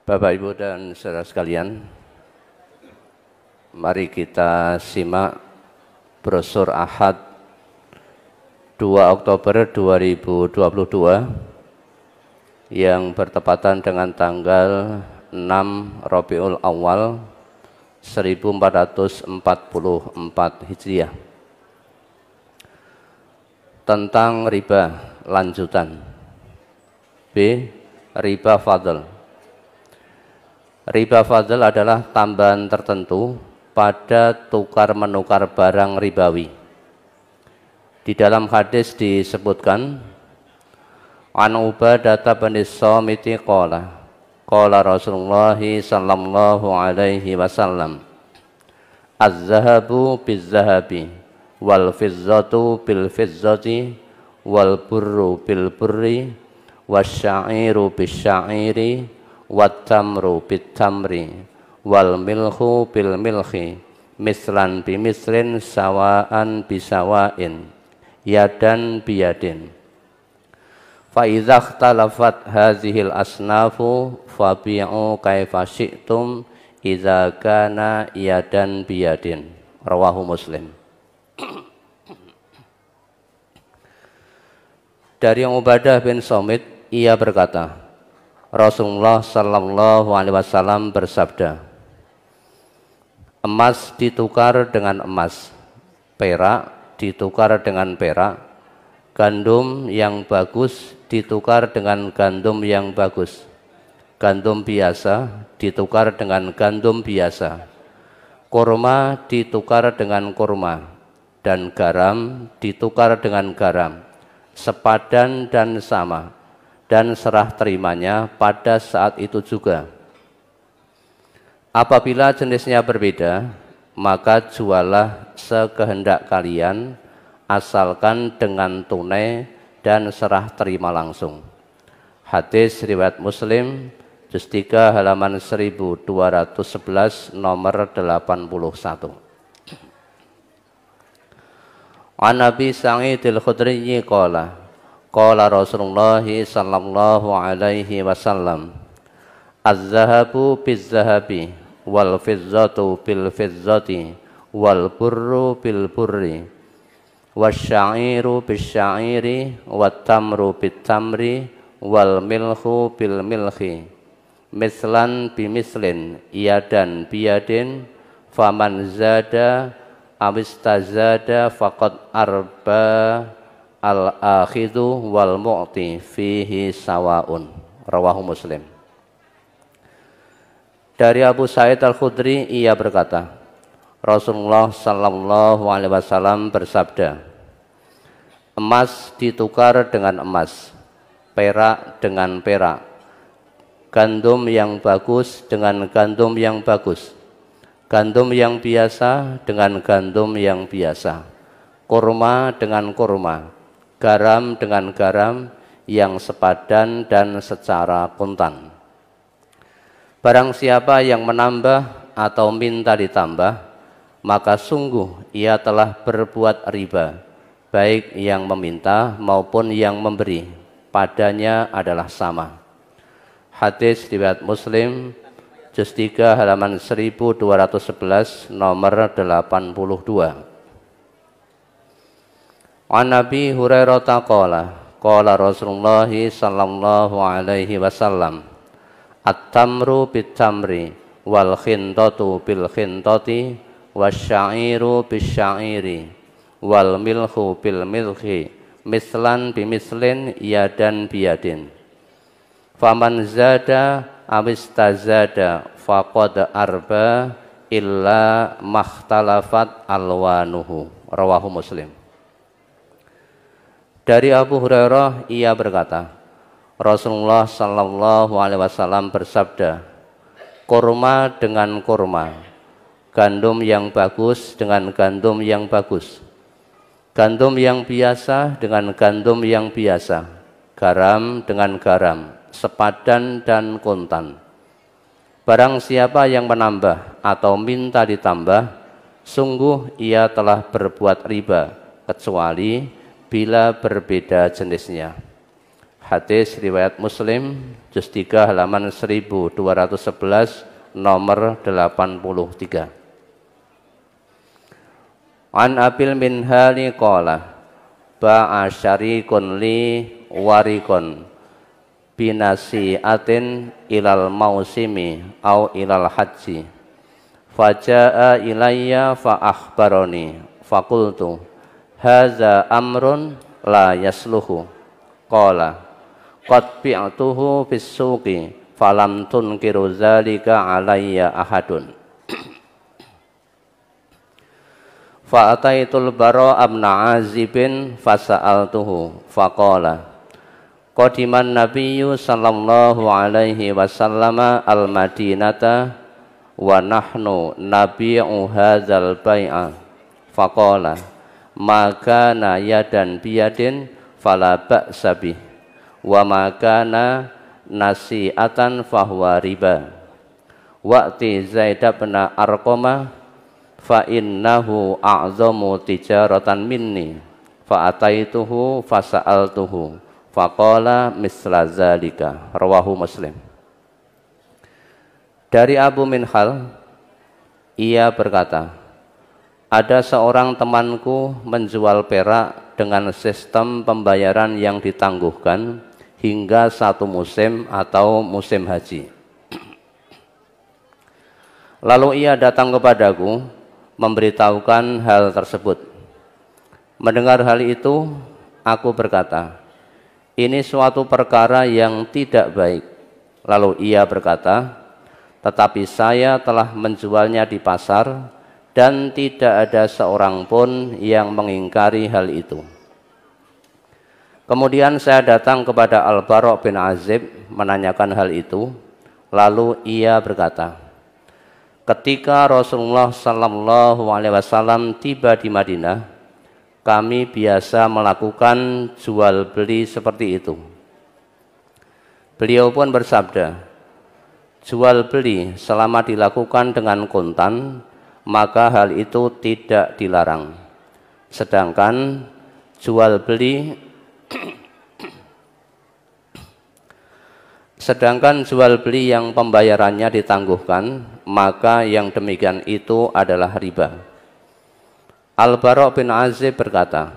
Bapak, Ibu, dan saudara sekalian, mari kita simak brosur Ahad 2 Oktober 2022 yang bertepatan dengan tanggal 6 Rabiul Awal 1444 Hijriah. Tentang riba lanjutan. B. Riba fadl. Riba fadl adalah tambahan tertentu pada tukar-menukar barang ribawi. Di dalam hadis disebutkan, An Ubadah bin Samiti qala Rasulullah sallallahu alaihi wasallam, Az-zahabu biz-zahabi wal fizzatu bil fizzati wal burru bil burri wasya'iru bis-sya'iri wat tamru bit tamri wal milhu bil milhi mislan bi mislin sawaan bisawain yadan biyadin. Fa idza ikhtalafat hadhil asnafu fabi'u kaifa syi'tum idza kana yadan biyadin. Rawahu Muslim. Dari Ubadah bin Samit, ia berkata, Rasulullah sallallahu alaihi wasallam bersabda, emas ditukar dengan emas, perak ditukar dengan perak, gandum yang bagus ditukar dengan gandum yang bagus, gandum biasa ditukar dengan gandum biasa, kurma ditukar dengan kurma, dan garam ditukar dengan garam, sepadan dan sama, dan serah terimanya pada saat itu juga. Apabila jenisnya berbeda, maka jualah sekehendak kalian, asalkan dengan tunai dan serah terima langsung. Hadis riwayat Muslim, juz 3 halaman 1211 nomor 81. An Nabi Sa'id al-Khudri qala Qala Rasulullah sallallahu alaihi wasallam, Az-zahabu biz-zahabi wal fizzatu bil fizzati wal burru bil burri wasya'iru bis-sya'iri wat tamru bit tamri wal milhu bil milhi mislan bi mislin yadan biyadin faman zada awistazada faqad arba al-akhidhu wal mu'ti fihi sawaun. Rawahu Muslim. Dari Abu Sa'id al-Khudri, ia berkata, Rasulullah sallallahu alaihi wasallam bersabda, emas ditukar dengan emas, perak dengan perak, gandum yang bagus dengan gandum yang bagus, gandum yang biasa dengan gandum yang biasa, kurma dengan kurma, garam dengan garam yang sepadan dan secara kontan. Barang siapa yang menambah atau minta ditambah, maka sungguh ia telah berbuat riba, baik yang meminta maupun yang memberi, padanya adalah sama. Hadis riwayat Muslim, juz 3 halaman 1211 nomor 82. An Nabi Hurairah qala Rasulullah sallallahu alaihi wasallam, At-tamru bit-tamri wal khintatu bil khintati wasya'iru bis-sya'iri wal milhu bil milhi mislan bi mislin yadan biyadin. Faman zada awistazada faqad arba illa makhtalafat alwanuhu. Rawahu Muslim. Dari Abu Hurairah, ia berkata, Rasulullah sallallahu alaihi wasallam bersabda, kurma dengan kurma, gandum yang bagus dengan gandum yang bagus, gandum yang biasa dengan gandum yang biasa, garam dengan garam, sepadan dan kontan. Barang siapa yang menambah atau minta ditambah, sungguh ia telah berbuat riba, kecuali bila berbeda jenisnya. Hadis riwayat Muslim, juz 3 halaman 1211 nomor 83. An Abil Minhali qala ba'a syarikun li warikun binasi'atin ilal mausimi au ilal haji faja'a ilayya fa akhbaroni fakultu haza amrun la yasluhu qala qad bi'tuhu fis suqi falam tunkiru zalika alayya ahadun fa ataitul bara abna azibin fasa'altuhu faqala qadiman nabiyyu sallallahu alaihi wasallam al madinata wa nahnu nabi'u hadzal bai'a faqala ma kana yadan biyadin fala ba'sa bih wa ma kana nasi'atan fahuwa riba wa'ti Zaid bin Arqamah fa innahu a'zamu tijaratan minni fa ataituhu fasa'altuhu faqala misla zalika rawahu Muslim. Dari Abu Minhal, ia berkata, ada seorang temanku menjual perak dengan sistem pembayaran yang ditangguhkan hingga satu musim atau musim haji. Lalu ia datang kepadaku memberitahukan hal tersebut. Mendengar hal itu, aku berkata, ini suatu perkara yang tidak baik. Lalu ia berkata, tetapi saya telah menjualnya di pasar dan tidak ada seorang pun yang mengingkari hal itu. Kemudian saya datang kepada Al-Bara' bin Azib menanyakan hal itu. Lalu ia berkata, ketika Rasulullah sallallahu alaihi wasallam tiba di Madinah, kami biasa melakukan jual beli seperti itu. Beliau pun bersabda, jual beli selama dilakukan dengan kontan, maka hal itu tidak dilarang. Sedangkan jual beli yang pembayarannya ditangguhkan, maka yang demikian itu adalah riba. Al-Bara' bin Azib berkata,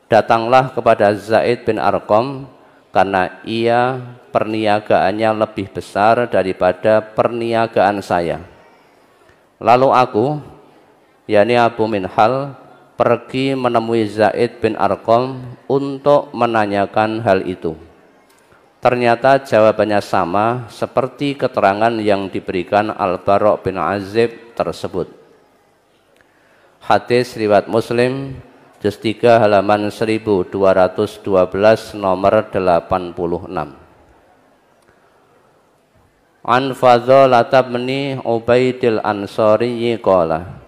datanglah kepada Zaid bin Arqam karena ia perniagaannya lebih besar daripada perniagaan saya. Lalu aku, yakni Abu Minhal, pergi menemui Zaid bin Arqam untuk menanyakan hal itu. Ternyata jawabannya sama seperti keterangan yang diberikan Al-Bara' bin Azib tersebut. Hadis riwayat Muslim, juz 3 halaman 1212 nomor 86. An Fadhalah bin Ubaidil Ansari qala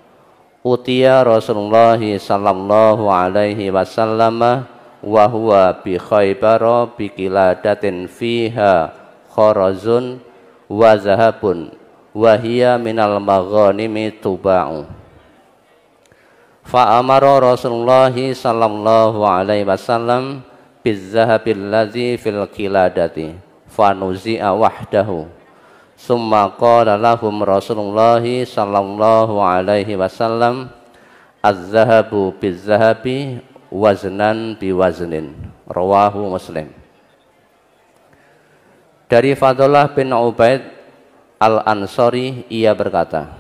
utiya Rasulullah sallallahu alaihi wasallam wa huwa bi Khaybar bi qiladatin fiha kharazun wa zahabun wa hiya minal maghanimi tuba'u fa amara Rasulullah sallallahu alaihi wasallam biz zahabil ladzi fil qiladati fa nuzi'a wahdahu summa qala lahum Rasulullah sallallahu alaihi wasallam az-zahabu biz-zahabi waznan biwaznin rawahu Muslim. Dari Fadhalah bin Ubaid Al-Ansari ia berkata,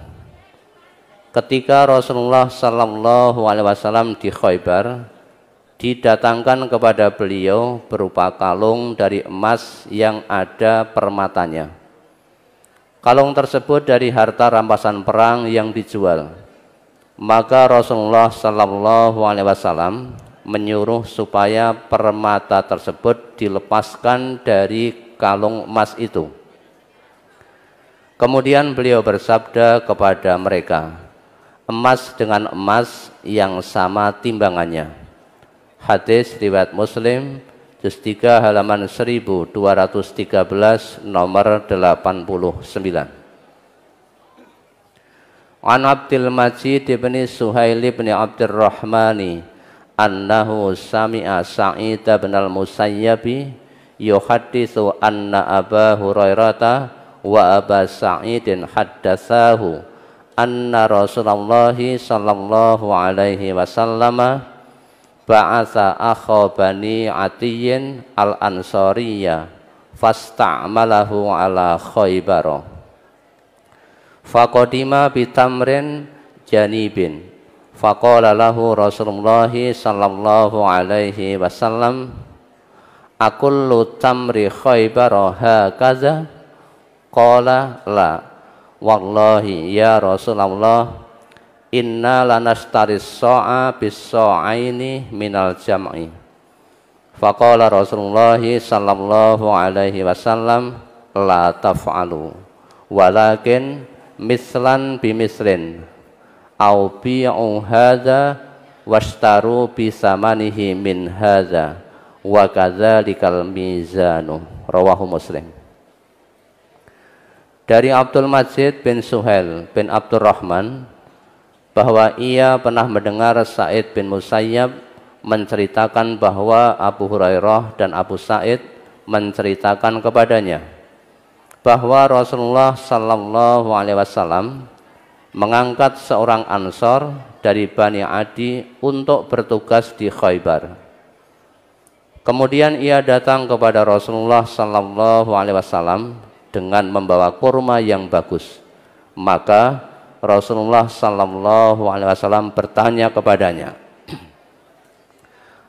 ketika Rasulullah sallallahu alaihi wasallam di Khaybar, didatangkan kepada beliau berupa kalung dari emas yang ada permatanya. Kalung tersebut dari harta rampasan perang yang dijual. Maka Rasulullah sallallahu alaihi wasallam menyuruh supaya permata tersebut dilepaskan dari kalung emas itu. Kemudian beliau bersabda kepada mereka, emas dengan emas yang sama timbangannya. Hadis riwayat Muslim, juz 3 halaman 1213 nomor 89. An Abdul Majid bin Suhail bin Abdurrahmani annahu sami'a Sa'id bin al-Musayyabi yuhadditsu anna Aba Hurairah wa Aba Sa'idin haddatsahu anna Rasulullah sallallahu alaihi wasallam ba'atsa akha Bani Atiyyin al-Ansariyya fasta'malahu ala Khaybar faqadima bitamrin janibin faqala lahu Rasulullah sallallahu alaihi wasallam akullu tamri Khaybar hakaza qala la wallahi ya Rasulullah inna lanastaris sa'a bis sa'aini minal jam'i faqala Rasulullah sallallahu alaihi wasallam la taf'alu walakin mislan bimislin au bi'u hadza washtaru bisamanihi min hadza wa kadzalikal mizanu rawahu Muslim. Dari Abdul Majid bin Suhail bin Abdurrahman bahwa ia pernah mendengar Sa'id bin Musayyab menceritakan bahwa Abu Hurairah dan Abu Sa'id menceritakan kepadanya bahwa Rasulullah sallallahu alaihi wasallam mengangkat seorang Ansor dari Bani Adi untuk bertugas di Khaybar. Kemudian ia datang kepada Rasulullah sallallahu alaihi wasallam dengan membawa kurma yang bagus. Maka Rasulullah sallallahu alaihi wasallam bertanya kepadanya,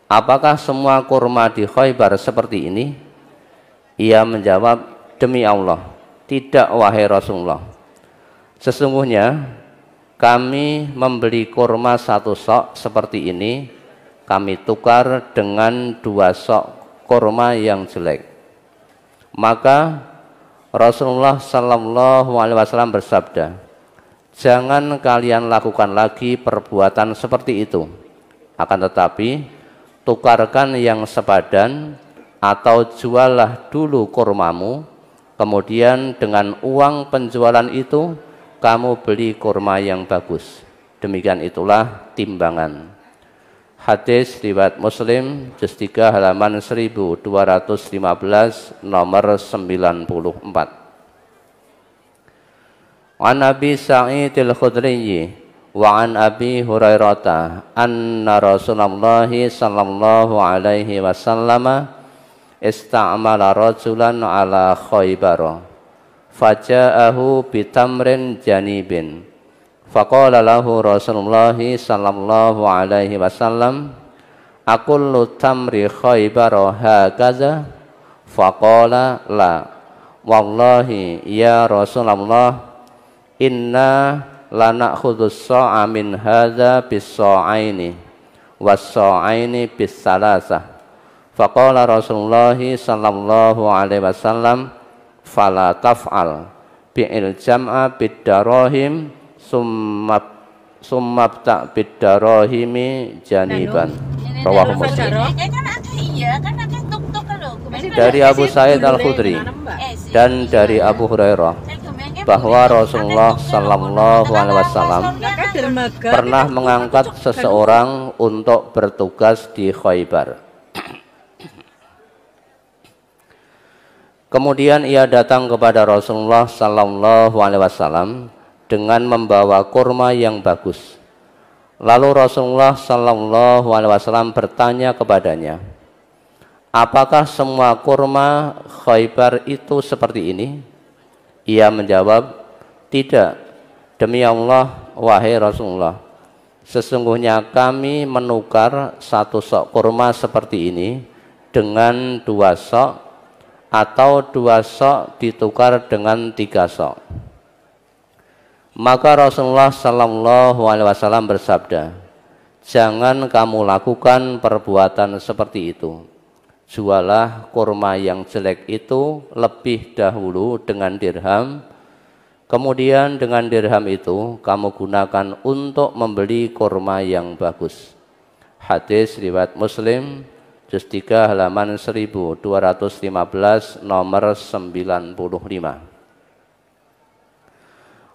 apakah semua kurma di Khaybar seperti ini? Ia menjawab, demi Allah, tidak wahai Rasulullah. Sesungguhnya kami membeli kurma 1 sok seperti ini, kami tukar dengan 2 sok kurma yang jelek. Maka Rasulullah sallallahu alaihi wasallam bersabda, jangan kalian lakukan lagi perbuatan seperti itu. Akan tetapi tukarkan yang sepadan atau jualah dulu kurmamu, kemudian dengan uang penjualan itu kamu beli kurma yang bagus. Demikian itulah timbangan. Hadis riwayat Muslim juz 3 halaman 1215 nomor 94. An Abi Sa'id al-Khudri wa an Abi Hurairah anna Rasulullah sallallahu alaihi wasallam ista'mala rajulan ala Khaybar faja'ahu bitamrin janibin faqala lahu Rasulullah sallallahu alaihi wasallam akullu tamri Khaybar hakaza faqala la wallahi ya Rasulullah inna lanakhudus sa'a min hadza bis-sa'aini was-sa'aini bis-salasah faqala Rasulullah sallallahu alaihi wasallam fala taf'al bi'il jam'a bid-darahim summabta bid-darahimi janiban rawahu Muslim. Dari Abu Sa'id al-Khudri dan dari Abu Hurairah bahwa Rasulullah sallallahu alaihi wasallam pernah mengangkat seseorang untuk bertugas di Khaybar. Kemudian ia datang kepada Rasulullah sallallahu alaihi wasallam dengan membawa kurma yang bagus. Lalu Rasulullah sallallahu alaihi wasallam bertanya kepadanya, apakah semua kurma Khaybar itu seperti ini? Ia menjawab, tidak, demi Allah wahai Rasulullah, sesungguhnya kami menukar 1 sok kurma seperti ini dengan 2 sok, atau 2 sok ditukar dengan 3 sok. Maka Rasulullah sallallahu alaihi wasallam bersabda, jangan kamu lakukan perbuatan seperti itu. Jualah kurma yang jelek itu lebih dahulu dengan dirham, kemudian dengan dirham itu kamu gunakan untuk membeli kurma yang bagus. Hadis riwayat Muslim juz 3 halaman 1215 nomor 95.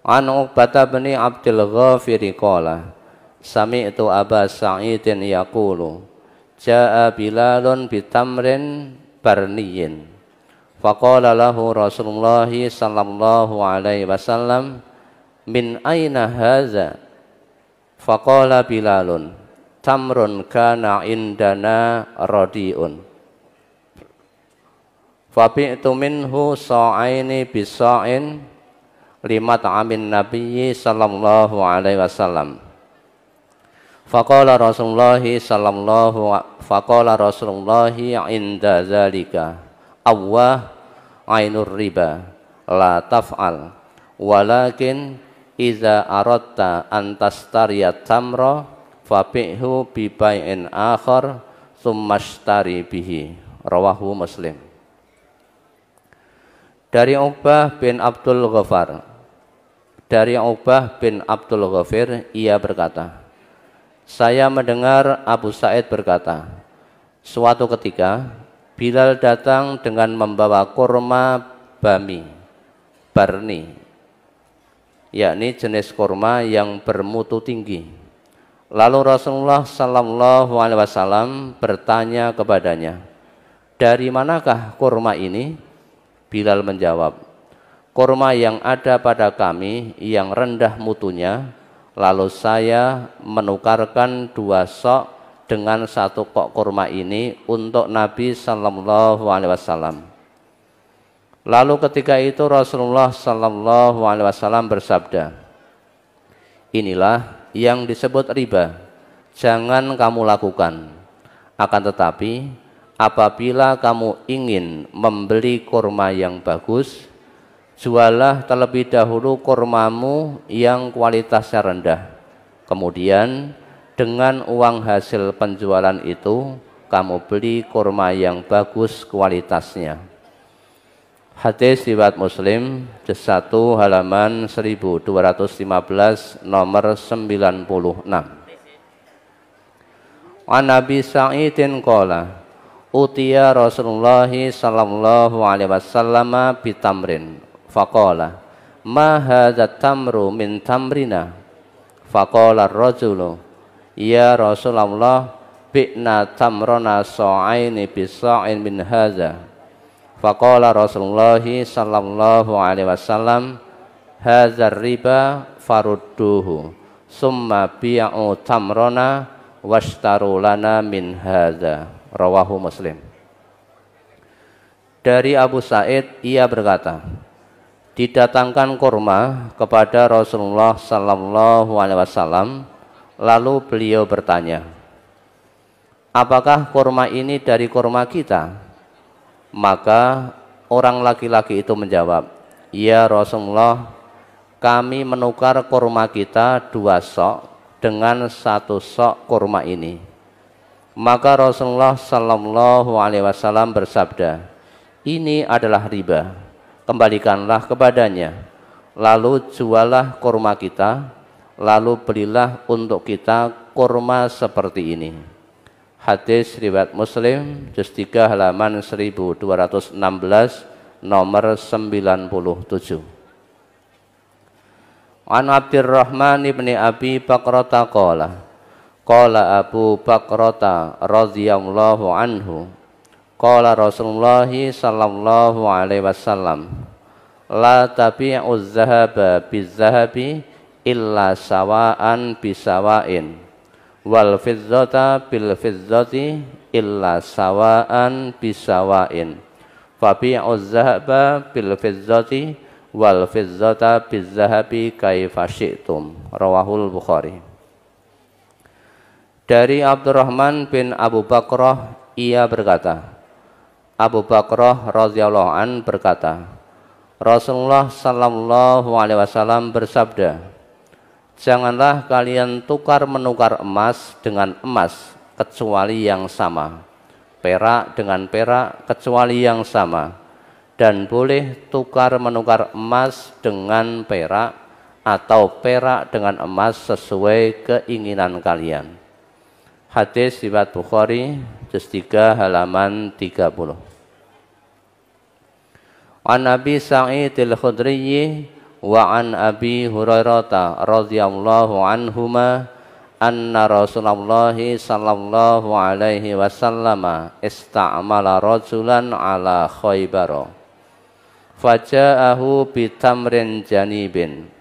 An Uqbah bin Abdul Ghafir qala sami'tu Aba Sa'idin yaqulu jaa Bilalun bitamrin barniyin. Faqala lahu Rasulullah sallallahu alaihi wasallam, min aina haza? Faqala Bilalun, tamrun kana indana radiun. Fabi'tu minhu sa'aini bisa'in limat amin nabiyyi sallallahu alaihi wasallam. Faqala Rasulullah inda zalika awwah ainur riba la taf'al walakin iza aradta an tastariyat tamra fabi'hu bi bai'in akhar tsumma ashtari bihi. Rawahu Muslim. Dari Uqbah bin Abdul Ghafir, ia berkata, saya mendengar Abu Sa'id berkata, suatu ketika Bilal datang dengan membawa kurma barni, yakni jenis kurma yang bermutu tinggi. Lalu Rasulullah sallallahu alaihi wasallam bertanya kepadanya, dari manakah kurma ini? Bilal menjawab, kurma yang ada pada kami yang rendah mutunya. Lalu saya menukarkan 2 sok dengan 1 kok kurma ini untuk Nabi sallallahu alaihi wasallam. Lalu ketika itu Rasulullah sallallahu alaihi wasallam bersabda, inilah yang disebut riba, jangan kamu lakukan. Akan tetapi apabila kamu ingin membeli kurma yang bagus, jualah terlebih dahulu kurmamu yang kualitasnya rendah. Kemudian dengan uang hasil penjualan itu kamu beli kurma yang bagus kualitasnya. Hadis riwayat Muslim, juz 1 halaman 1215 nomor 96. An Nabi Sa'idin qala utiya Rasulullah sallallahu alaihi wasallam bitamrin faqala ma hadza tamru min tamrina. Faqala ar-rajulu ya Rasulullah bi'na tamrona sa'aini bisa'in min hadza. Faqala Rasulullah sallallahu alaihi wasallam hadza riba farudduhu summa bi'u tamrona washtaru lana min hadza. Rawahu Muslim. Dari Abu Sa'id, ia berkata, didatangkan kurma kepada Rasulullah sallallahu alaihi wasallam, lalu beliau bertanya, apakah kurma ini dari kurma kita? Maka orang laki-laki itu menjawab, ya Rasulullah, kami menukar kurma kita 2 sok dengan 1 sok kurma ini. Maka Rasulullah sallallahu alaihi wasallam bersabda, ini adalah riba, kembalikanlah kepadanya, lalu jualah kurma kita, lalu belilah untuk kita kurma seperti ini. Hadis riwayat Muslim, juz 3 halaman 1216 nomor 97. An Abdurrahman ibni Abi Bakrata qala Abu Bakrata radhiyallahu anhu qala Rasulullah sallallahu alaihi wasallam la tabi'u zahaba bizahabi illa sawaan bisawain wal fizzata bil fizzati illa sawaan bisawain fabi'u zahaba bil fizzati wal fizzata bizahabi kaifa syi'tum. Rawahul Bukhari. Dari Abdurrahman bin Abu Bakrah, ia berkata, Abu Bakrah radhiyallahu an berkata, Rasulullah sallallahu alaihi wasallam bersabda, janganlah kalian tukar menukar emas dengan emas kecuali yang sama, perak dengan perak kecuali yang sama, dan boleh tukar menukar emas dengan perak atau perak dengan emas sesuai keinginan kalian. Hadis riwayat Bukhari, juz 3 halaman 30. An Nabi Sa'id al-Khudri wa an Abi Hurairah radhiyallahu anhuma anna Rasulullah sallallahu alaihi wasallam ista'mala rajulan ala Khaybar faja'ahu bitamrin janibin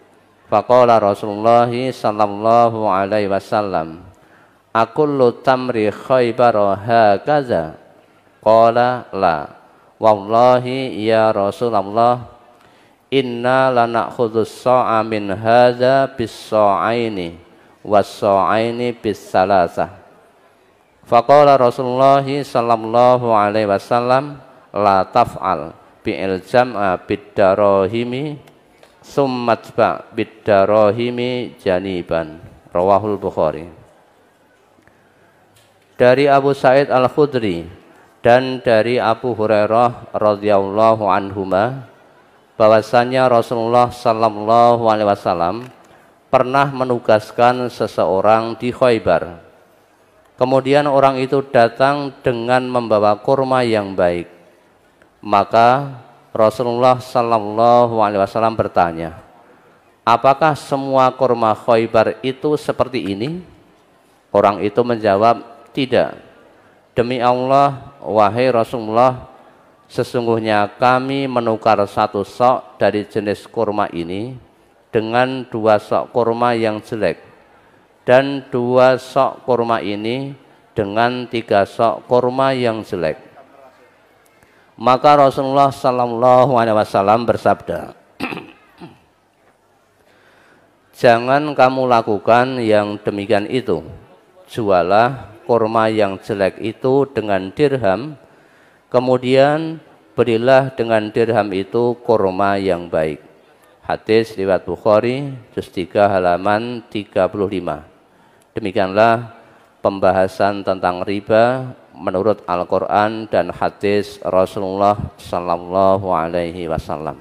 faqala Rasulullah sallallahu alaihi wasallam akullu tamri Khaybar hakaza qala la wallahi ya Rasulullah inna lanakhudhu as-sa'a min hadza bis-sa'aini was-sa'aini bis-salasah. Faqala Rasulullah sallallahu alaihi wasallam la taf'al bi'il jam'a bid-darahimi summatba bid-darahimi janiban. Rawahul Bukhari. Dari Abu Sa'id Al-Khudri dan dari Abu Hurairah radhiyallahu anhuma bahwasanya Rasulullah sallallahu alaihi wasallam pernah menugaskan seseorang di Khaybar. Kemudian orang itu datang dengan membawa kurma yang baik. Maka Rasulullah sallallahu alaihi wasallam bertanya, apakah semua kurma Khaybar itu seperti ini? Orang itu menjawab, tidak. Demi Allah, wahai Rasulullah, sesungguhnya kami menukar satu sok dari jenis kurma ini dengan 2 sok kurma yang jelek, dan 2 sok kurma ini dengan 3 sok kurma yang jelek. Maka Rasulullah sallallahu alaihi wasallam bersabda, jangan kamu lakukan yang demikian itu. Jualah kurma yang jelek itu dengan dirham, kemudian berilah dengan dirham itu kurma yang baik. Hadis riwayat Bukhari, juz 3 halaman 35. Demikianlah pembahasan tentang riba menurut Al-Quran dan hadis Rasulullah sallallahu alaihi wasallam.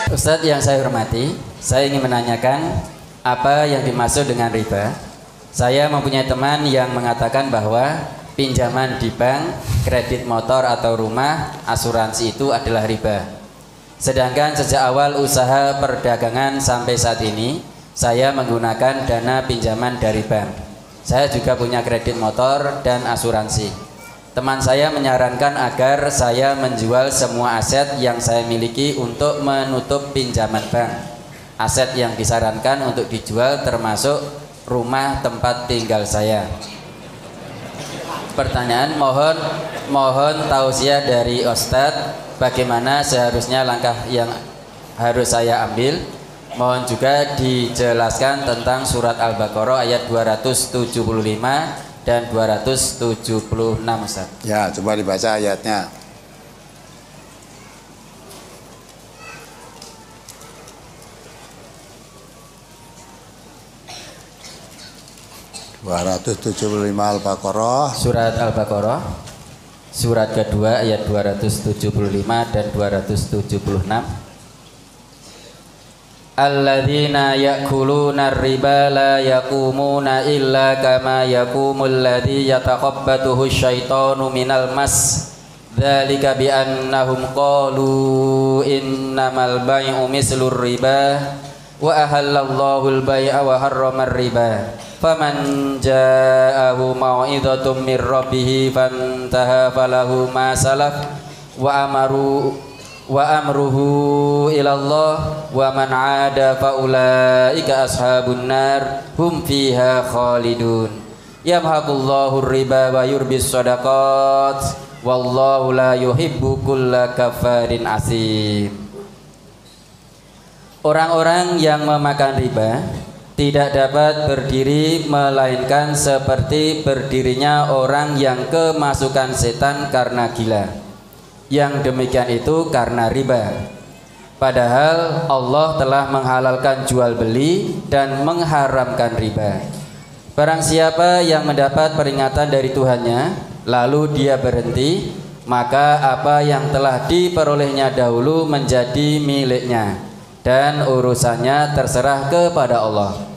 Ustadz yang saya hormati, saya ingin menanyakan apa yang dimaksud dengan riba. Saya mempunyai teman yang mengatakan bahwa pinjaman di bank, kredit motor atau rumah, asuransi itu adalah riba. Sedangkan sejak awal usaha perdagangan sampai saat ini, saya menggunakan dana pinjaman dari bank. Saya juga punya kredit motor dan asuransi. Teman saya menyarankan agar saya menjual semua aset yang saya miliki untuk menutup pinjaman bank. Aset yang disarankan untuk dijual termasuk rumah tempat tinggal saya. Pertanyaan, mohon tausiah dari Ustadz, bagaimana seharusnya langkah yang harus saya ambil. Mohon juga dijelaskan tentang surat Al-Baqarah ayat 275 dan 276, Ustaz. Ya, coba dibaca ayatnya. (275) Al-Baqarah. Surat Al-Baqarah, surat kedua ayat 275 dan 276. Alladzina ya'kuluna ar-riba la yaqumuna illa kama yaqumul ladzi yataqabbatuhu asyaitanu minal mas. Dzalika bi annahum qalu innamal bai'u mislur riba wa ahallallahu al-bai'a wa harrama ar-riba. Faman ja'ahu mau'izatum mir rabbih fantaha falahu ma salaf wa amruhu ilallah wa man 'ada fa ulaika ashabun nar hum fiha khalidun. Yamhaqullahu ar-riba wa yurbis shadaqat wallahu la yuhibbu kulla kafarin asim. Orang-orang yang memakan riba tidak dapat berdiri melainkan seperti berdirinya orang yang kemasukan setan karena gila. Yang demikian itu karena riba. Padahal Allah telah menghalalkan jual beli dan mengharamkan riba. Barang siapa yang mendapat peringatan dari Tuhannya lalu dia berhenti, maka apa yang telah diperolehnya dahulu menjadi miliknya dan urusannya terserah kepada Allah.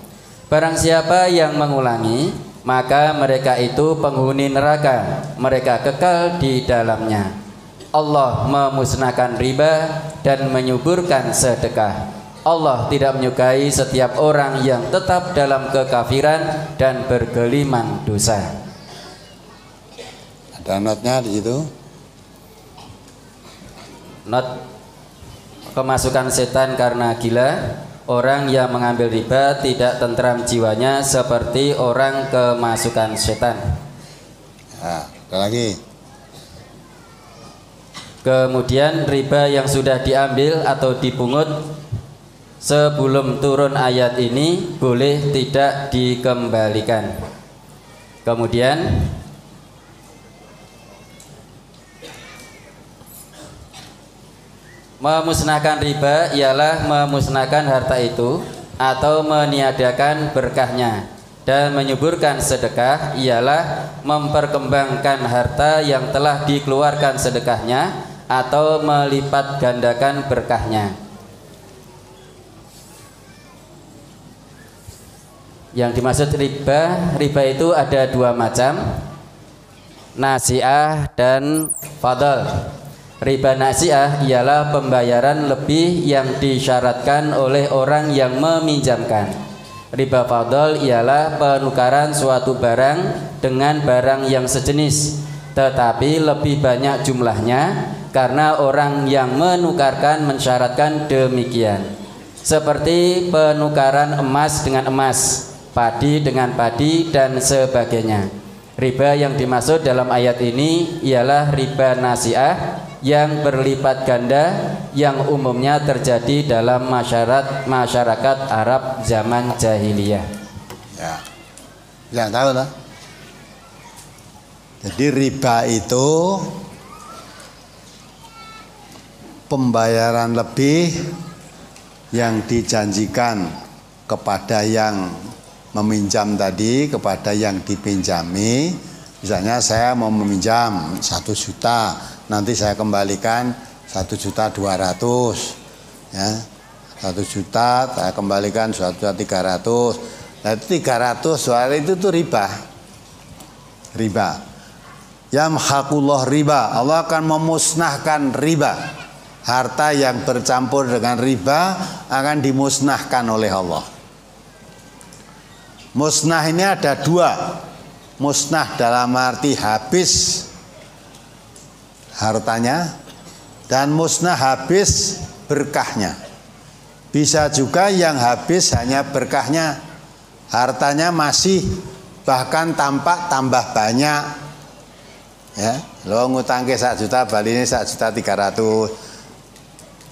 Barang siapa yang mengulangi, maka mereka itu penghuni neraka, mereka kekal di dalamnya. Allah memusnahkan riba dan menyuburkan sedekah. Allah tidak menyukai setiap orang yang tetap dalam kekafiran dan bergelimang dosa. Ada notnya di situ. Not kemasukan setan karena gila. Orang yang mengambil riba tidak tentram jiwanya seperti orang kemasukan setan. Nah, ada lagi. Kemudian riba yang sudah diambil atau dipungut sebelum turun ayat ini boleh tidak dikembalikan. Kemudian memusnahkan riba ialah memusnahkan harta itu atau meniadakan berkahnya, dan menyuburkan sedekah ialah memperkembangkan harta yang telah dikeluarkan sedekahnya atau melipat gandakan berkahnya. Yang dimaksud riba itu ada dua macam, nasi'ah dan fadl. Riba nasi'ah ialah pembayaran lebih yang disyaratkan oleh orang yang meminjamkan. Riba fadl ialah penukaran suatu barang dengan barang yang sejenis tetapi lebih banyak jumlahnya karena orang yang menukarkan mensyaratkan demikian. Seperti penukaran emas dengan emas, padi dengan padi dan sebagainya. Riba yang dimaksud dalam ayat ini ialah riba nasi'ah yang berlipat ganda yang umumnya terjadi dalam masyarakat Arab zaman jahiliyah. Ya, yang tahu lah. Jadi riba itu pembayaran lebih yang dijanjikan kepada yang meminjam tadi, kepada yang dipinjami. Misalnya saya mau meminjam 1 juta, nanti saya kembalikan 1.200.000, ya, 1 juta saya kembalikan 1.300.000. Nah itu 300 soal itu tuh riba. Yamhaqullah riba, Allah akan memusnahkan riba. Harta yang bercampur dengan riba akan dimusnahkan oleh Allah. Musnah ini ada dua. Musnah dalam arti habis hartanya, dan musnah habis berkahnya. Bisa juga yang habis hanya berkahnya, hartanya masih, bahkan tampak tambah banyak. Ya, lo ngutangke 1 juta, baliknya 1.300.000.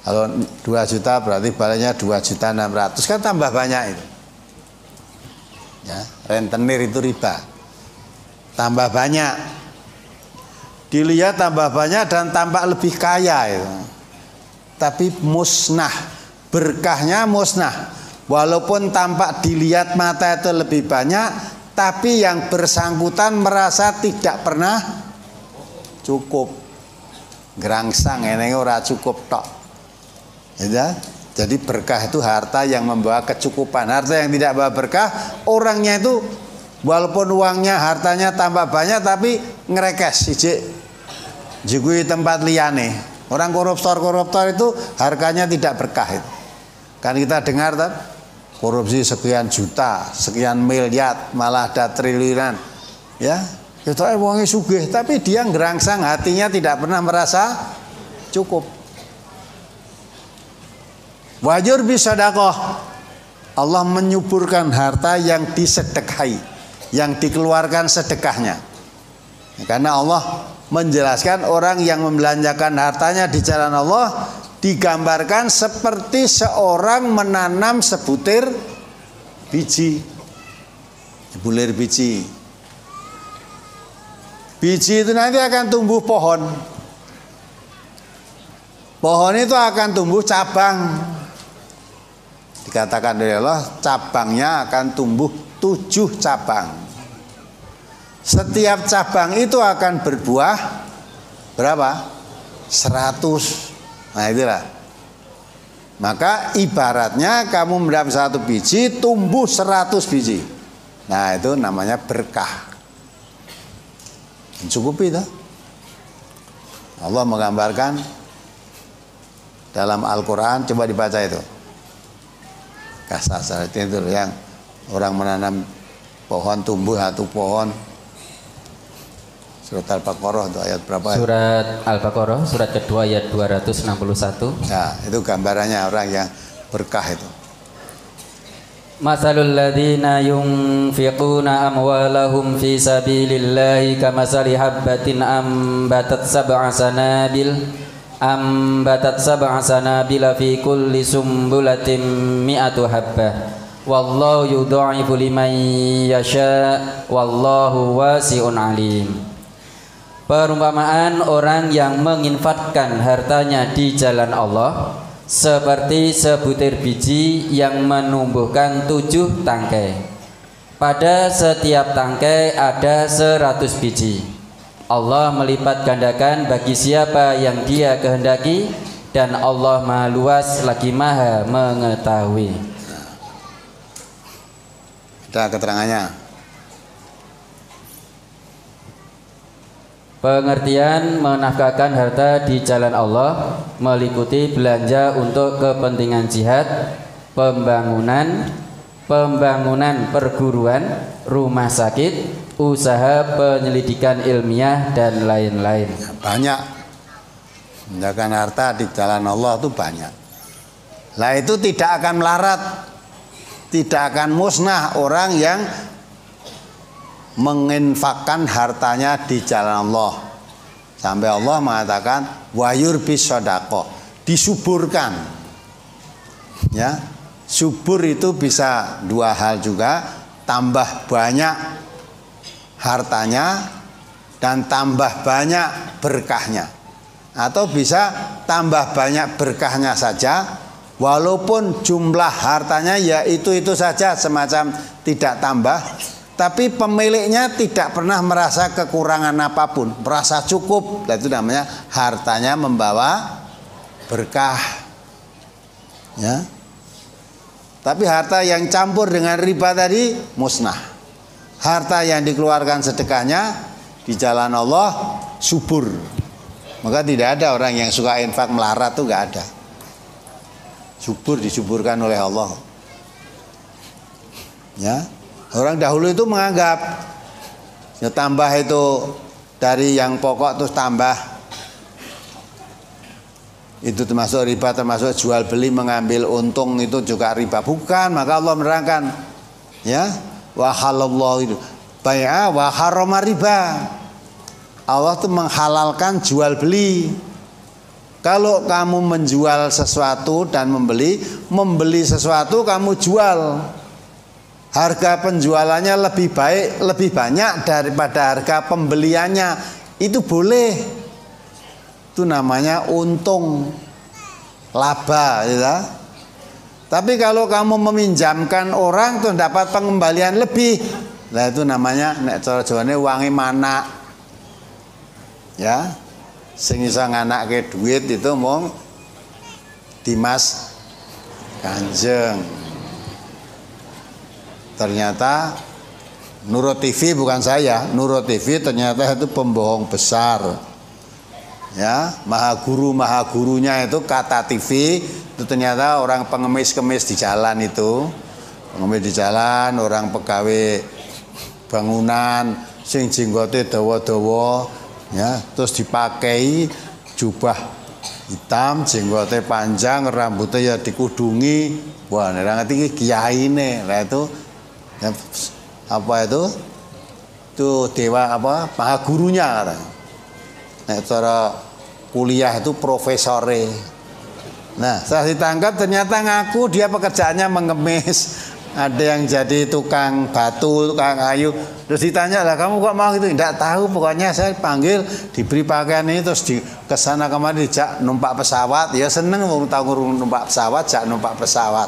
Kalau 2 juta berarti baliknya 2.600.000, kan tambah banyak itu. Ya, rentenir itu riba. Tambah banyak, dilihat tambah banyak dan tampak lebih kaya itu. Tapi musnah, berkahnya musnah. Walaupun tampak dilihat mata itu lebih banyak, tapi yang bersangkutan merasa tidak pernah cukup. Gerangsang ini ora cukup tok. Ya, jadi berkah itu harta yang membawa kecukupan. Harta yang tidak membawa berkah, orangnya itu walaupun uangnya hartanya tambah banyak tapi ngerekes ijik jugui tempat liane. Orang koruptor itu harganya tidak berkah itu. Kan kita dengar kan, korupsi sekian juta, sekian miliar, malah ada triliunan. Ya, kita uangnya sugih tapi dia ngerangsang, hatinya tidak pernah merasa cukup. Wajur bisadaqah, Allah menyuburkan harta yang disedekahi, yang dikeluarkan sedekahnya. Karena Allah menjelaskan orang yang membelanjakan hartanya di jalan Allah digambarkan seperti seorang menanam sebutir biji, bulir biji. Biji itu nanti akan tumbuh pohon. Pohon itu akan tumbuh cabang. Dikatakan oleh Allah, cabangnya akan tumbuh 7 cabang. Setiap cabang itu akan berbuah berapa? 100. Nah itulah. Maka ibaratnya kamu mendapat 1 biji, tumbuh 100 biji. Nah itu namanya berkah. Cukup itu. Allah menggambarkan dalam Al-Quran, coba dibaca itu. Kasasa itu yang orang menanam pohon tumbuh satu pohon. Surat Al-Baqarah itu ayat berapa? Surat Al-Baqarah surat kedua ayat 261. Nah, itu gambarannya orang yang berkah itu. Masalul ladzina yunfiquna amwalahum fi sabilillahi kamasali habbatin ambatat sab'a sanabila fi kulli sumbulatin mi'atu habbah wallahu yudha'ifu liman yasha wallahu wasi'un alim. Perumpamaan orang yang menginfakkan hartanya di jalan Allah seperti sebutir biji yang menumbuhkan 7 tangkai. Pada setiap tangkai ada 100 biji. Allah melipat gandakan bagi siapa yang Dia kehendaki, dan Allah Maha Luas lagi Maha mengetahui. Ada keterangannya. Pengertian menafkahkan harta di jalan Allah meliputi belanja untuk kepentingan jihad, pembangunan perguruan, rumah sakit, usaha penyelidikan ilmiah dan lain-lain. Banyak. Menjaga harta di jalan Allah itu banyak. Lah itu tidak akan melarat, tidak akan musnah orang yang menginfakkan hartanya di jalan Allah. Sampai Allah mengatakan wayur bisodako, disuburkan. Ya, subur itu bisa 2 hal juga, tambah banyak hartanya dan tambah banyak berkahnya, atau bisa tambah banyak berkahnya saja walaupun jumlah hartanya ya itu saja, semacam tidak tambah. Tapi pemiliknya tidak pernah merasa kekurangan apapun, merasa cukup. Itu namanya hartanya membawa berkah. Ya. Tapi harta yang campur dengan riba tadi musnah. Harta yang dikeluarkan sedekahnya di jalan Allah subur. Maka tidak ada orang yang suka infak melarat, tuh gak ada. Subur, disuburkan oleh Allah. Ya. Orang dahulu itu menganggap ya tambah itu dari yang pokok terus tambah, itu termasuk riba, termasuk jual beli mengambil untung itu juga riba. Bukan, maka Allah menerangkan ya wa halallahu itu bai'a wa harrama riba. Allah itu menghalalkan jual beli. Kalau kamu menjual sesuatu dan membeli sesuatu kamu jual, harga penjualannya lebih baik, lebih banyak daripada harga pembeliannya, itu boleh. Itu namanya untung, laba, ya. Tapi kalau kamu meminjamkan orang tuh dapat pengembalian lebih, nah itu namanya nek cara Jawane wangi mana, ya. Sing iso nganake duit itu mung Dimas Kanjeng. Ternyata Nurul TV, bukan saya, Nurul TV ternyata itu pembohong besar. Ya, maha gurunya itu Kata TV, itu ternyata orang pengemis-kemis di jalan itu. Pengemis di jalan, orang pegawai bangunan sing jenggote dawa-dawa, ya, terus dipakai jubah hitam, jenggote panjang, rambutnya ya dikudungi. Wah, nek ngerti kiyaine. Lah itu apa itu dewa apa maha gurunya katanya. Nah, cara kuliah itu profesore. Nah, setelah ditangkap ternyata ngaku dia pekerjaannya mengemis. Ada yang jadi tukang batu, tukang kayu. Terus ditanya lah, kamu kok mau itu? Tidak tahu, pokoknya saya panggil, diberi pakaian ini, terus di kesana kemari dijak numpak pesawat. Ya seneng mau tahu numpak pesawat, jak numpak pesawat.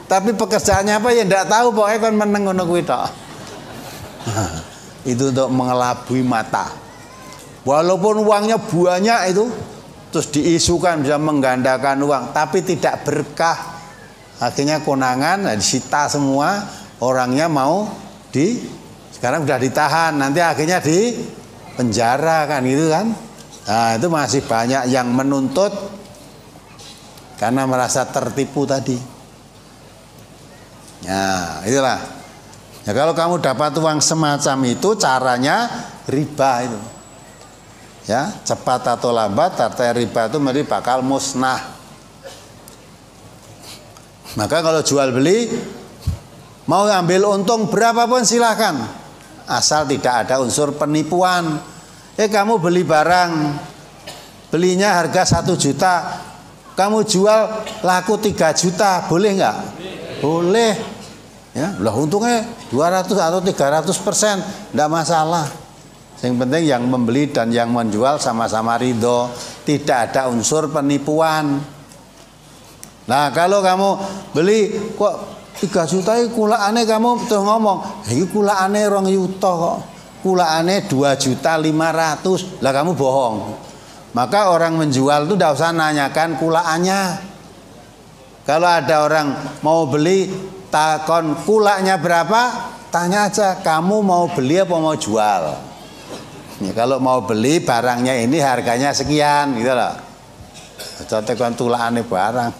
Tapi pekerjaannya apa ya tidak tahu, pokoknya kan meneng ngono kuwi tok. Itu untuk mengelabui mata. Walaupun uangnya banyak itu, terus diisukan bisa menggandakan uang, tapi tidak berkah. Akhirnya konangan, disita semua, orangnya mau sekarang sudah ditahan, nanti akhirnya di penjara kan gitu kan. Nah, itu masih banyak yang menuntut karena merasa tertipu tadi. Nah, itulah. Ya, kalau kamu dapat uang semacam itu, caranya riba itu. Ya, cepat atau lambat harta riba itu mesti bakal musnah. Maka kalau jual beli mau ambil untung berapapun silahkan, asal tidak ada unsur penipuan. Kamu beli barang, belinya harga 1 juta, kamu jual laku 3 juta, boleh nggak? Boleh. Ya, lah untungnya 200 atau 300%, enggak masalah. Yang penting yang membeli dan yang menjual sama-sama ridho, tidak ada unsur penipuan. Nah, kalau kamu beli kok 3 juta iki kulaane, kamu terus ngomong, iki kulaane 2 juta kok. Kulaane 2.500.000. Lah kamu bohong. Maka orang menjual itu tidak usah nanyakan kulaannya. Kalau ada orang mau beli, takon kulaknya berapa, tanya aja, kamu mau beli apa mau jual. Ya, kalau mau beli barangnya ini harganya sekian gitu loh. Contohkan tulaane barang.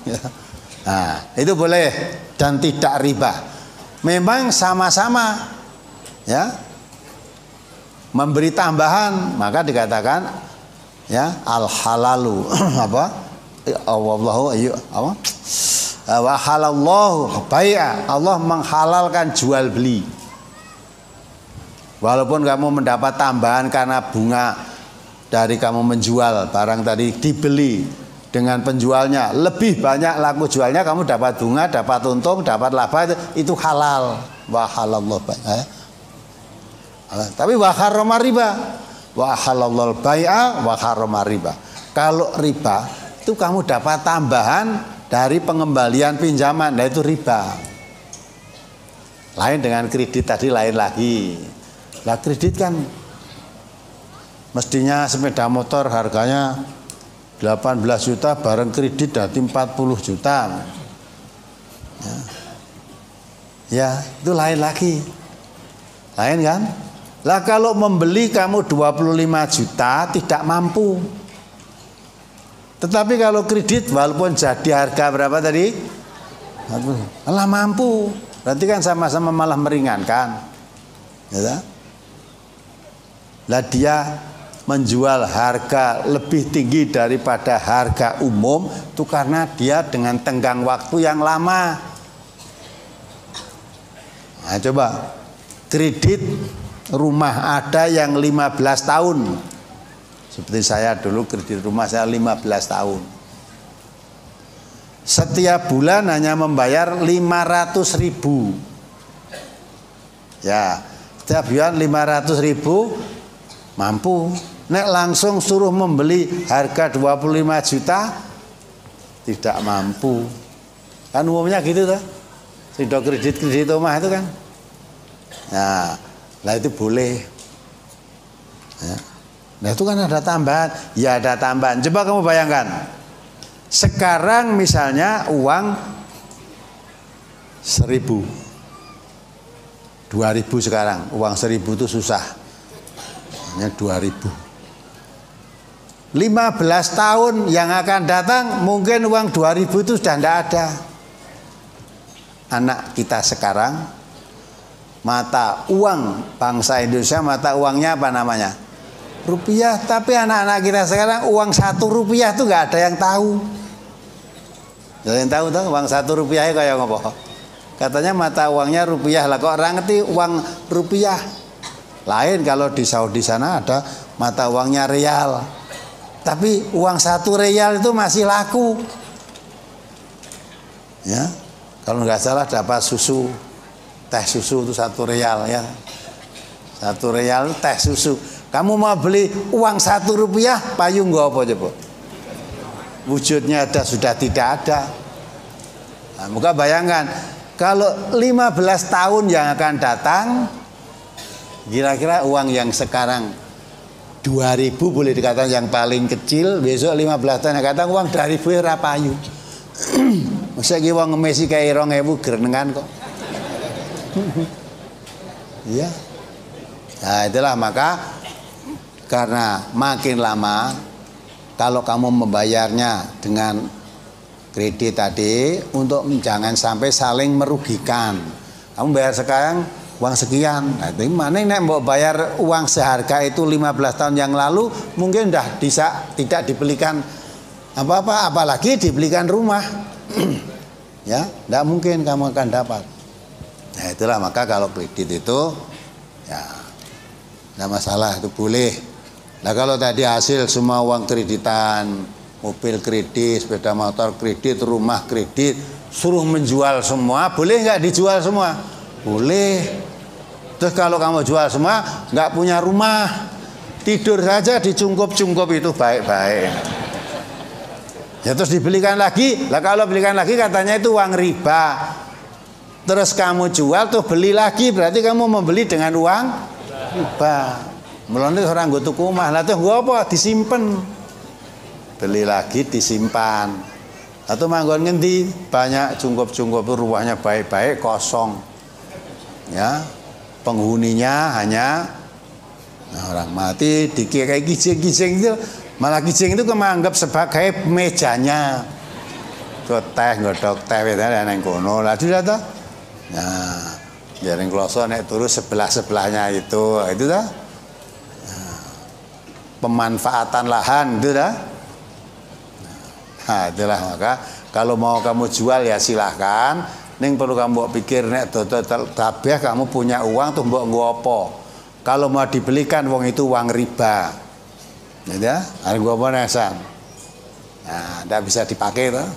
Nah, itu boleh dan tidak riba. Memang sama-sama ya memberi tambahan, maka dikatakan ya al halalu apa? Allahu apa? Wa halallahu bai'a. Allah menghalalkan jual beli. Walaupun kamu mendapat tambahan karena bunga dari kamu menjual barang tadi, dibeli dengan penjualnya lebih banyak laku jualnya, kamu dapat bunga, dapat untung, dapat laba, itu halal. Wa halallahu bai'a. Tapi wa harrama riba. Wa halallahu bai'a wa harrama riba. Kalau riba itu kamu dapat tambahan dari pengembalian pinjaman, nah itu riba. Lain dengan kredit tadi, lain lagi. Lah kredit kan mestinya sepeda motor harganya 18 juta, bareng kredit dari 40 juta. Ya, itu lain lagi. Lain kan? Lah kalau membeli kamu 25 juta tidak mampu. Tetapi kalau kredit walaupun jadi harga berapa tadi? Malah mampu. Berarti kan sama-sama malah meringankan. Ya. Lah dia menjual harga lebih tinggi daripada harga umum itu karena dia dengan tenggang waktu yang lama. Nah, coba kredit rumah ada yang 15 tahun. Seperti saya dulu kredit rumah saya 15 tahun. Setiap bulan hanya membayar 500.000. Ya, setiap bulan 500.000 mampu. Nek langsung suruh membeli harga 25 juta tidak mampu. Kan umumnya gitu tuh. Sudah kredit rumah itu kan. Nah, lah itu boleh. Ya. Nah itu kan ada tambahan. Ya ada tambahan. Coba kamu bayangkan. Sekarang misalnya uang 1.000, 2.000 sekarang. Uang 1.000 itu susah. Hanya 2.000. 15 tahun yang akan datang mungkin uang 2.000 itu sudah tidak ada. Anak kita sekarang mata uang bangsa Indonesia, mata uangnya apa namanya? Rupiah. Tapi anak-anak kita sekarang uang 1 rupiah itu nggak ada yang tahu. Ada yang tahu tuh uang 1 rupiah kayak ngopo? Katanya mata uangnya rupiah, lah kok orang ngerti uang rupiah. Lain kalau di Saudi sana ada mata uangnya real. Tapi uang 1 real itu masih laku. Ya, kalau nggak salah dapat susu, teh susu itu 1 real ya. 1 real teh susu. Kamu mau beli uang 1 rupiah, payung nggak apa coba? Wujudnya ada sudah tidak ada. Nah, muka bayangkan kalau 15 tahun yang akan datang, kira-kira uang yang sekarang 2.000 boleh dikatakan yang paling kecil, besok 15 tahun yang datang uang 2.000 ora payu. Masa ki wong ngemesi kae 2.000 grenengan kok. Iya. Nah, itulah maka karena makin lama kalau kamu membayarnya dengan kredit tadi untuk jangan sampai saling merugikan. Kamu bayar sekarang uang sekian, nah, itu mana nek mau bayar uang seharga itu 15 tahun yang lalu mungkin udah bisa tidak dibelikan apa-apa, apalagi dibelikan rumah. Ya, tidak mungkin kamu akan dapat. Nah itulah, maka kalau kredit itu ya tidak masalah, itu boleh. Nah kalau tadi hasil semua uang kreditan, mobil kredit, sepeda motor kredit, rumah kredit, suruh menjual semua, boleh nggak dijual semua? Boleh. Terus kalau kamu jual semua, nggak punya rumah, tidur saja dicungkup-cungkup itu baik-baik. Ya terus dibelikan lagi, lah kalau belikan lagi katanya itu uang riba. Terus kamu jual tuh beli lagi, berarti kamu membeli dengan uang riba. Mulane orang nggo tuku omah, lah tuh nggo apa? Disimpen. Beli lagi disimpan. Atau manggon ngendi? Banyak cungkup-cungkup rumahnya baik-baik kosong. Ya. Penghuninya hanya orang mati dikira kijing-kijing itu, malah kijing itu menganggap sebagai mejanya. Teh nggodhok teh wetan nang kono. Lah sudah toh. Nah, jaring kloso nek turu sebelah-sebelahnya itu dah. Pemanfaatan lahan itu dah. Nah, itulah, maka kalau mau kamu jual ya silahkan. Ning perlu kamu pikir nek dodol kabeh kamu punya uang tuh mbok nggo apa. Kalau mau dibelikan wong itu uang riba. Ya, harus nggo apa nesan. Nah, ndak bisa dipakai toh.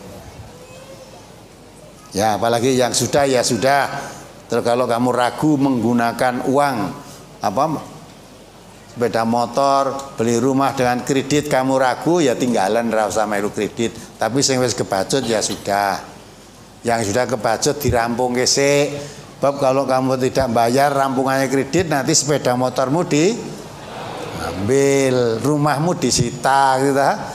Ya, apalagi yang sudah ya sudah. Terus kalau kamu ragu menggunakan uang apa sepeda motor, beli rumah dengan kredit, kamu ragu ya tinggalan ra usah melu kredit. Tapi sing wis kebacut ya sudah. Yang sudah kebacut dirampung kesik. Sebab kalau kamu tidak bayar rampungannya kredit, nanti sepeda motormu diambil, rumahmu disita gitu.